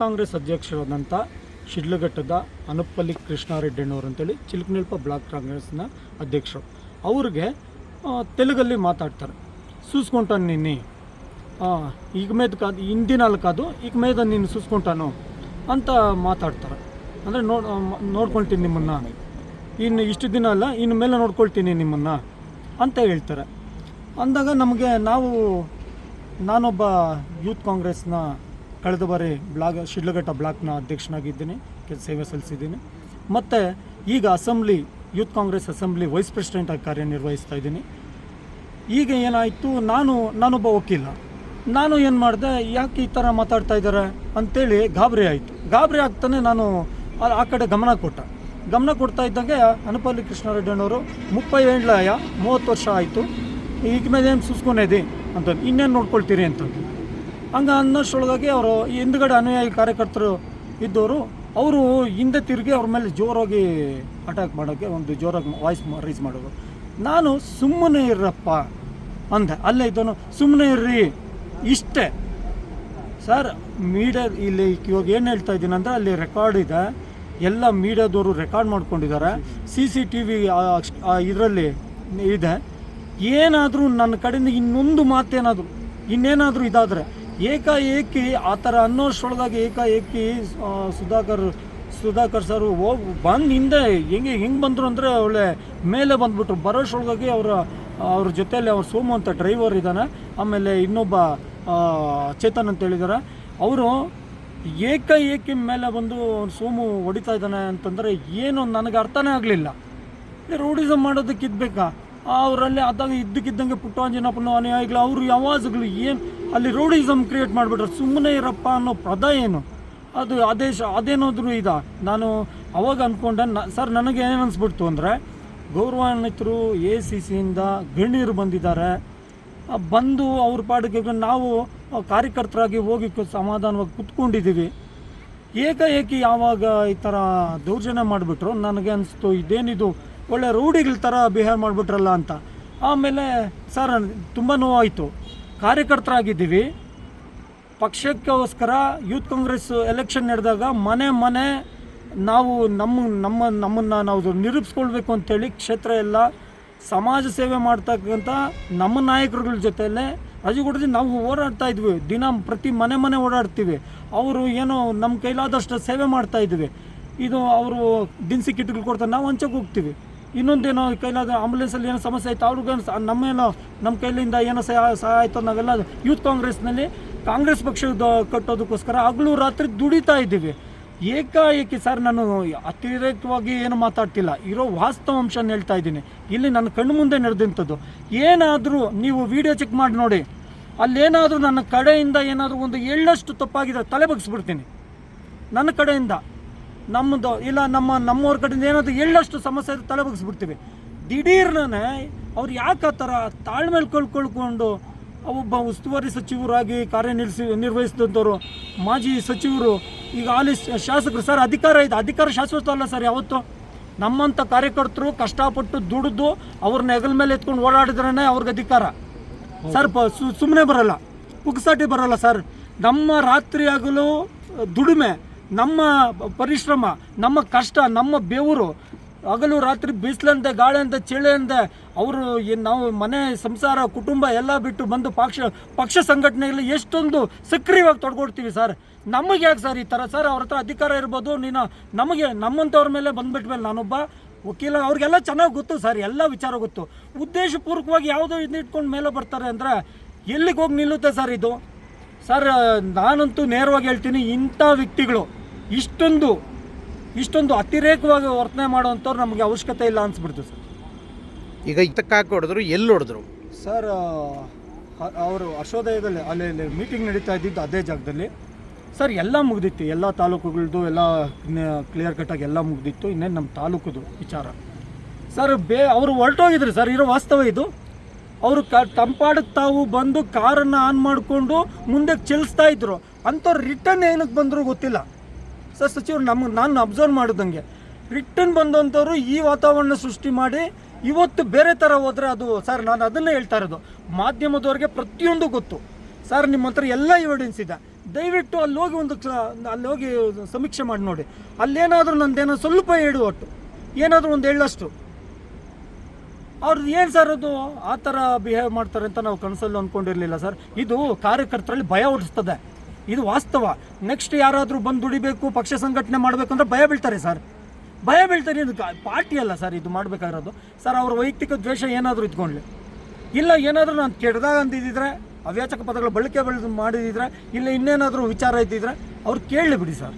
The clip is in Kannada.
ಕಾಂಗ್ರೆಸ್ ಅಧ್ಯಕ್ಷರಾದಂಥ ಶಿಡ್ಲಘಟ್ಟದ ಅನಪ್ಪಲ್ಲಿ ಕೃಷ್ಣಾರೆಡ್ಡಿಯವರು ಅಂತೇಳಿ ಚಿಲಕನಲ್ಪ ಬ್ಲಾಕ್ ಕಾಂಗ್ರೆಸ್ನ ಅಧ್ಯಕ್ಷರು. ಅವ್ರಿಗೆ ತೆಲುಗಲ್ಲಿ ಮಾತಾಡ್ತಾರೆ. చూసుకుంటాను నిన్ని ಈಗ మీద కాదు ಹಿಂದಿನಲ್ಲಿ ಕಾದು ಈಗ మీద ನೀನು చూసుకుంటాను ಅಂತ ಮಾತಾಡ್ತಾರೆ. ಅಂದರೆ ನೋಡ್ಕೊಳ್ತೀನಿ ನಿಮ್ಮನ್ನು, ಇನ್ನು ಇಷ್ಟು ದಿನ ಅಲ್ಲ ಇನ್ನು ಮೇಲೆ ನೋಡ್ಕೊಳ್ತೀನಿ ನಿಮ್ಮನ್ನು ಅಂತ ಹೇಳ್ತಾರೆ. ಅಂದಾಗ ನಮಗೆ ನಾನೊಬ್ಬ ಯೂತ್ ಕಾಂಗ್ರೆಸ್ನ ಕಳೆದ ಬಾರಿ ಶಿಡ್ಲಘಟ್ಟ ಬ್ಲಾಕ್ನ ಅಧ್ಯಕ್ಷನಾಗಿದ್ದೀನಿ, ಸೇವೆ ಸಲ್ಲಿಸಿದ್ದೀನಿ. ಮತ್ತು ಈಗ ಯೂತ್ ಕಾಂಗ್ರೆಸ್ ಅಸೆಂಬ್ಲಿ ವೈಸ್ ಪ್ರೆಸಿಡೆಂಟಾಗಿ ಕಾರ್ಯನಿರ್ವಹಿಸ್ತಾ ಇದ್ದೀನಿ. ಈಗ ಏನಾಯಿತು, ನಾನೊಬ್ಬ ವಕೀಲ, ನಾನು ಏನು ಮಾಡಿದೆ, ಯಾಕೆ ಈ ಥರ ಮಾತಾಡ್ತಾ ಇದ್ದಾರೆ ಅಂಥೇಳಿ ಗಾಬರಿ ಆಗ್ತಾನೆ ನಾನು ಆ ಕಡೆ ಗಮನ ಕೊಡ್ತಾ ಇದ್ದಂಗೆ ಅನಪ್ಪಲ್ಲಿ ಕೃಷ್ಣಾರೆಡ್ಡಿಯವರು 30 ವರ್ಷ ಆಯಿತು, ಈಗ ಮೇಲೆ ಏನು ಸುಸ್ಕೊನೇದಿ ಅಂತ, ಇನ್ನೇನು ನೋಡ್ಕೊಳ್ತೀರಿ ಅಂತಂದು. ಹಂಗೆ ಅನ್ನೋಷ್ಟೊಳಗಾಗಿ ಅವರು ಹಿಂದ್ಗಡೆ ಅನುಯಾಯಿ ಕಾರ್ಯಕರ್ತರು ಇದ್ದವರು ಅವರು ಹಿಂದೆ ತಿರುಗಿ ಅವ್ರ ಮೇಲೆ ಜೋರಾಗಿ ಅಟ್ಯಾಕ್ ಮಾಡೋಕ್ಕೆ ಒಂದು ಜೋರಾಗಿ ವಾಯ್ಸ್ ರೈಸ್ ಮಾಡೋದು. ನಾನು ಸುಮ್ಮನೆ ಇರ್ರಪ್ಪ ಅಂದೆ, ಅಲ್ಲೇ ಇದ್ದವನು ಸುಮ್ಮನೆ ಇರ್ರಿ ಇಷ್ಟೇ. ಸರ್ ಮೀಡಿಯಾ ಇಲ್ಲಿ ಇವಾಗ ಏನು ಹೇಳ್ತಾ ಇದ್ದೀನಿ ಅಂದರೆ ಅಲ್ಲಿ ರೆಕಾರ್ಡ್ ಇದೆ, ಎಲ್ಲ ಮೀಡಿಯಾದವರು ರೆಕಾರ್ಡ್ ಮಾಡ್ಕೊಂಡಿದ್ದಾರೆ, CCTV ಇದರಲ್ಲಿ ಇದೆ. ಏನಾದರೂ ನನ್ನ ಕಡೆಯಿಂದ ಇನ್ನೊಂದು ಮಾತೇನಾದರೂ ಇನ್ನೇನಾದರೂ ಇದಾದರೆ ಏಕಾಏಕಿ ಆ ಥರ ಅನ್ನೋಷ್ಟೊಳಗಾಗಿ ಸುಧಾಕರ್ ಸರ್ ಬಂದು ಹಿಂದೆ ಹೆಂಗೆ ಬಂದರು ಅಂದರೆ ಒಳ್ಳೆ ಮೇಲೆ ಬಂದುಬಿಟ್ರು. ಬರೋಷ್ಟೊಳಗಾಗಿ ಅವ್ರ ಜೊತೆಯಲ್ಲಿ ಅವ್ರ ಸೋಮು ಅಂತ ಡ್ರೈವರ್ ಇದ್ದಾನೆ, ಆಮೇಲೆ ಇನ್ನೊಬ್ಬ ಚೇತನ್ ಅಂತ ಹೇಳಿದ್ದಾರೆ. ಅವರು ಏಕಾಏಕಿ ಮೇಲೆ ಬಂದು ಸೋಮು ಹೊಡಿತಾ ಇದ್ದಾನೆ ಅಂತಂದರೆ ಏನು ನನಗೆ ಅರ್ಥನೇ ಆಗಲಿಲ್ಲ. ರೋಡಿಸಮ್ ಮಾಡೋದಕ್ಕೆ ಇದ್ಬೇಕಾ ಅವರಲ್ಲಿ? ಅದಾಗ ಇದ್ದಕ್ಕಿದ್ದಂಗೆ ಪುಟ್ಟಂಜನಪ್ಪನ ಅನುಯಾಯಿಗಳು ಅವರು ಯಾವಾಜಗಳು ಏನು ಅಲ್ಲಿ ರೋಡಿಸಮ್ ಕ್ರಿಯೇಟ್ ಮಾಡಿಬಿಟ್ರೆ, ಸುಮ್ಮನೆ ಇರಪ್ಪ ಅನ್ನೋ ಪದ ಏನು ಅದು ಅದೇನಾದರೂ ನಾನು ಅವಾಗ ಅಂದ್ಕೊಂಡೆ. ಸರ್ ನನಗೆ ಏನು ಅನಿಸ್ಬಿಡ್ತು ಅಂದರೆ, ಗೌರವಾನ್ವಿತರು ACCಯಿಂದ ಗಣ್ಯರು ಬಂದಿದ್ದಾರೆ, ಬಂದು ಅವ್ರ ಪಾಡಿಗೆ ನಾವು ಕಾರ್ಯಕರ್ತರಾಗಿ ಹೋಗಿ ಸಮಾಧಾನವಾಗಿ ಕುತ್ಕೊಂಡಿದ್ದೀವಿ. ಏಕಾಏಕಿ ಯಾವಾಗ ಈ ಥರ ದೌರ್ಜನ್ಯ ಮಾಡಿಬಿಟ್ರು ನನಗೆ ಅನಿಸ್ತು, ಇದೇನಿದು ಒಳ್ಳೆ ರೌಡಿಗಳ ಥರ ಬಿಹೇವ್ ಮಾಡಿಬಿಟ್ರಲ್ಲ ಅಂತ. ಆಮೇಲೆ ಸರ್ ತುಂಬ ನೋವಾಯಿತು. ಕಾರ್ಯಕರ್ತರಾಗಿದ್ದೀವಿ, ಪಕ್ಷಕ್ಕೋಸ್ಕರ ಯೂತ್ ಕಾಂಗ್ರೆಸ್ ಎಲೆಕ್ಷನ್ ನಡೆದಾಗ ಮನೆ ನಾವು ನಮ್ಮನ್ನು ನಾವು ನಿರೂಪಿಸ್ಕೊಳ್ಬೇಕು ಅಂತೇಳಿ ಕ್ಷೇತ್ರ ಎಲ್ಲ ಸಮಾಜ ಸೇವೆ ಮಾಡ್ತಕ್ಕಂಥ ನಮ್ಮ ನಾಯಕರುಗಳ ಜೊತೆಯಲ್ಲೇ ರಜೆಗೊಡದೆ ನಾವು ಓಡಾಡ್ತಾ ಇದ್ವಿ. ಪ್ರತಿ ಮನೆ ಓಡಾಡ್ತೀವಿ. ಅವರು ಏನೋ ನಮ್ಮ ಕೈಲಾದಷ್ಟು ಸೇವೆ ಮಾಡ್ತಾಯಿದ್ವಿ. ಇದು ಅವರು ದಿನಸಿ ಕಿಟ್ಗಳು ಕೊಡ್ತಾರೆ, ನಾವು ಹಂಚಕ್ಕೆ ಹೋಗ್ತೀವಿ. ಇನ್ನೊಂದೇನೋ ಕೈಲಾದ ಆಂಬುಲೆನ್ಸಲ್ಲಿ ಏನೋ ಸಮಸ್ಯೆ ಆಯಿತು, ಅವ್ರಿಗೇನು ನಮ್ಮ ಕೈಲಿಂದ ಏನೋ ಸಹಾಯ ಆಯಿತು, ನಾವೆಲ್ಲ ಯೂತ್ ಕಾಂಗ್ರೆಸ್ನಲ್ಲಿ ಕಾಂಗ್ರೆಸ್ ಪಕ್ಷದ ಕಟ್ಟೋದಕ್ಕೋಸ್ಕರ ಹಗಲು ರಾತ್ರಿ ದುಡಿತಾ ಇದ್ದೀವಿ. ಏಕಾಏಕಿ ಸರ್ ನಾನು ಅತಿರೇಕವಾಗಿ ಏನು ಮಾತಾಡ್ತಿಲ್ಲ, ಇರೋ ವಾಸ್ತವಾಂಶನ ಹೇಳ್ತಾ ಇದ್ದೀನಿ. ಇಲ್ಲಿ ನನ್ನ ಕಣ್ಣು ಮುಂದೆ ನಡೆದಂಥದ್ದು. ಏನಾದರೂ ನೀವು ವಿಡಿಯೋ ಚೆಕ್ ಮಾಡಿ ನೋಡಿ, ಅಲ್ಲೇನಾದರೂ ನನ್ನ ಕಡೆಯಿಂದ ಏನಾದರೂ ಒಂದು ಎಳ್ಳಷ್ಟು ತಪ್ಪಾಗಿದ್ರೆ ತಲೆ ಬಗ್ಸ್ಬಿಡ್ತೀನಿ. ನನ್ನ ಕಡೆಯಿಂದ ನಮ್ಮದು ಇಲ್ಲ ನಮ್ಮವ್ರ ಕಡೆಯಿಂದ ಏನಾದರೂ ಎಳ್ಳಷ್ಟು ಸಮಸ್ಯೆ ಇದ್ರೆ ತಲೆ ಬಗ್ಸ್ಬಿಡ್ತೀವಿ. ದಿಢೀರ್ನೇ ಅವ್ರು ಯಾಕೆ ಆ ಥರ ತಾಳ್ಮೇಲೆ ಕಳ್ಕೊಂಡು ಒಬ್ಬ ಉಸ್ತುವಾರಿ ಸಚಿವರಾಗಿ ನಿರ್ವಹಿಸಿದಂಥವ್ರು, ಮಾಜಿ ಸಚಿವರು, ಈಗ ಹಾಲಿ ಶಾಸಕರು. ಸರ್ ಅಧಿಕಾರ ಶಾಶ್ವತ ಅಲ್ಲ ಸರ್. ಯಾವತ್ತು ನಮ್ಮಂಥ ಕಾರ್ಯಕರ್ತರು ಕಷ್ಟಪಟ್ಟು ದುಡಿದು ಅವ್ರನ್ನ ಹೆಗಲ ಮೇಲೆ ಎತ್ಕೊಂಡು ಓಡಾಡಿದ್ರೇ ಅವ್ರಿಗೆ ಅಧಿಕಾರ ಸರ್. ಸುಮ್ಮನೆ ಬರಲ್ಲ, ಪುಕ್ಸಾಟಿ ಬರಲ್ಲ ಸರ್. ನಮ್ಮ ರಾತ್ರಿ ಹಗಲು ದುಡಿಮೆ, ನಮ್ಮ ಪರಿಶ್ರಮ, ನಮ್ಮ ಕಷ್ಟ, ನಮ್ಮ ಬೆವರು, ಹಗಲು ರಾತ್ರಿ ಬಿಸಿಲಂತೆ ಗಾಳಿ ಚಳಿ ಅಂತೆ ಅವರು ನಾವು ಮನೆ ಸಂಸಾರ ಕುಟುಂಬ ಎಲ್ಲ ಬಿಟ್ಟು ಬಂದು ಪಕ್ಷ ಸಂಘಟನೆಗಳಲ್ಲಿ ಎಷ್ಟೊಂದು ಸಕ್ರಿಯವಾಗಿ ತೊಡ್ಕೊಡ್ತೀವಿ ಸರ್. ನಮಗೆ ಯಾಕೆ ಸರ್ ಈ ಥರ? ಸರ್ ಅವ್ರ ಹತ್ರ ಅಧಿಕಾರ ಇರ್ಬೋದು, ನಮ್ಮಂಥವ್ರ ಮೇಲೆ ಬಂದುಬಿಟ್ಮೇಲೆ ನಾನೊಬ್ಬ ವಕೀಲ, ಅವ್ರಿಗೆಲ್ಲ ಚೆನ್ನಾಗಿ ಗೊತ್ತು ಸರ್, ಎಲ್ಲ ವಿಚಾರ ಗೊತ್ತು. ಉದ್ದೇಶಪೂರ್ವಕವಾಗಿ ಯಾವುದೋ ಇಟ್ಕೊಂಡು ಮೇಲೆ ಬರ್ತಾರೆ ಅಂದರೆ ಎಲ್ಲಿಗೆ ಹೋಗಿ ನಿಲ್ಲುತ್ತೆ ಸರ್ ಇದು? ಸರ್ ನಾನಂತೂ ನೇರವಾಗಿ ಹೇಳ್ತೀನಿ, ಇಂಥ ವ್ಯಕ್ತಿಗಳು ಇಷ್ಟೊಂದು ಅತಿರೇಕವಾಗಿ ವರ್ತನೆ ಮಾಡೋವಂಥವ್ರು ನಮಗೆ ಅವಶ್ಯಕತೆ ಇಲ್ಲ ಅನಿಸ್ಬಿಡ್ತು ಸರ್. ಈಗ ಇದಕ್ಕಾಗಿ ಹೊಡೆದ್ರು, ಎಲ್ಲಿ ಹೊಡೆದ್ರು ಸರ್? ಅವರು ಅಶೋದಯದಲ್ಲಿ ಅಲ್ಲಿ ಮೀಟಿಂಗ್ ನಡೀತಾ ಇದ್ದಿದ್ದು ಅದೇ ಜಾಗದಲ್ಲಿ ಸರ್. ಎಲ್ಲ ಮುಗ್ದಿತ್ತು, ಎಲ್ಲ ತಾಲೂಕುಗಳದ್ದು ಎಲ್ಲ ಕ್ಲಿಯರ್ ಕಟ್ಟಾಗಿ ಎಲ್ಲ ಮುಗ್ದಿತ್ತು. ಇನ್ನೇನು ನಮ್ಮ ತಾಲೂಕುದು ವಿಚಾರ ಸರ್. ಅವರು ಹೊರಟೋಗಿದ್ರು ಸರ್, ಇರೋ ವಾಸ್ತವ ಇದು. ಅವರು ತಂಪಾಡಕ್ಕೆ ತಾವು ಬಂದು ಕಾರನ್ನು ಆನ್ ಮಾಡಿಕೊಂಡು ಮುಂದೆ ಚಲಿಸ್ತಾ ಇದ್ರು. ಅಂಥವ್ರು ರಿಟರ್ನ್ ಏನಕ್ಕೆ ಬಂದರೂ ಗೊತ್ತಿಲ್ಲ ಸರ್. ಸಚಿವರು ನಾನು ಅಬ್ಸರ್ವ್ ಮಾಡಿದಂಗೆ ರಿಟರ್ನ್ ಬಂದಂಥವ್ರು ಈ ವಾತಾವರಣ ಸೃಷ್ಟಿ ಮಾಡಿ ಇವತ್ತು ಬೇರೆ ಥರ ಹೋದರೆ ಅದು ಸರ್, ನಾನು ಅದನ್ನೇ ಹೇಳ್ತಾ ಇರೋದು. ಮಾಧ್ಯಮದವ್ರಿಗೆ ಪ್ರತಿಯೊಂದು ಗೊತ್ತು ಸರ್, ನಿಮ್ಮ ಹತ್ರ ಎಲ್ಲ ಎವಿಡೆನ್ಸ್ ಇದೆ. ದಯವಿಟ್ಟು ಅಲ್ಲಿ ಹೋಗಿ ಅಲ್ಲಿ ಹೋಗಿ ಸಮೀಕ್ಷೆ ಮಾಡಿ ನೋಡಿ. ಅಲ್ಲೇನಾದರೂ ನಂದೇನೋ ಸ್ವಲ್ಪ ಹೇಳು ಒಟ್ಟು ಏನಾದರೂ ಒಂದು ಹೇಳಷ್ಟು ಅವ್ರದ್ದು ಏನು ಸರ್ ಅದು ಆ ಥರ ಬಿಹೇವ್ ಮಾಡ್ತಾರೆ ಅಂತ ನಾವು ಕನಸಲ್ಲೂ ಅಂದ್ಕೊಂಡಿರಲಿಲ್ಲ ಸರ್. ಇದು ಕಾರ್ಯಕರ್ತರಲ್ಲಿ ಭಯ ಹುಟ್ಟಿಸ್ತದೆ, ಇದು ವಾಸ್ತವ. ನೆಕ್ಸ್ಟ್ ಯಾರಾದರೂ ಬಂದು ದುಡಿಬೇಕು, ಪಕ್ಷ ಸಂಘಟನೆ ಮಾಡಬೇಕು ಅಂದರೆ ಭಯ ಬೀಳ್ತಾರೆ ಸರ್, ಭಯ ಬೀಳ್ತಾರೆ. ಇದು ಪಾರ್ಟಿ ಅಲ್ಲ ಸರ್ ಇದು ಮಾಡಬೇಕಾಗಿರೋದು ಸರ್. ಅವ್ರ ವೈಯಕ್ತಿಕ ದ್ವೇಷ ಏನಾದರೂ ಇದ್ಕೊಂಡ್ಲಿ, ಇಲ್ಲ ಏನಾದರೂ ನಾನು ಕೆಡ್ದಾಗ ಅಂತಿದ್ದಿದ್ರೆ, ಅವ್ಯಾಚಕ ಪದಗಳ ಬಳಕೆ ಮಾಡಿದಿದ್ರೆ, ಇಲ್ಲ ಇನ್ನೇನಾದರೂ ವಿಚಾರ ಇದ್ದಿದ್ರೆ ಅವ್ರು ಕೇಳಲಿ ಬಿಡಿ ಸರ್.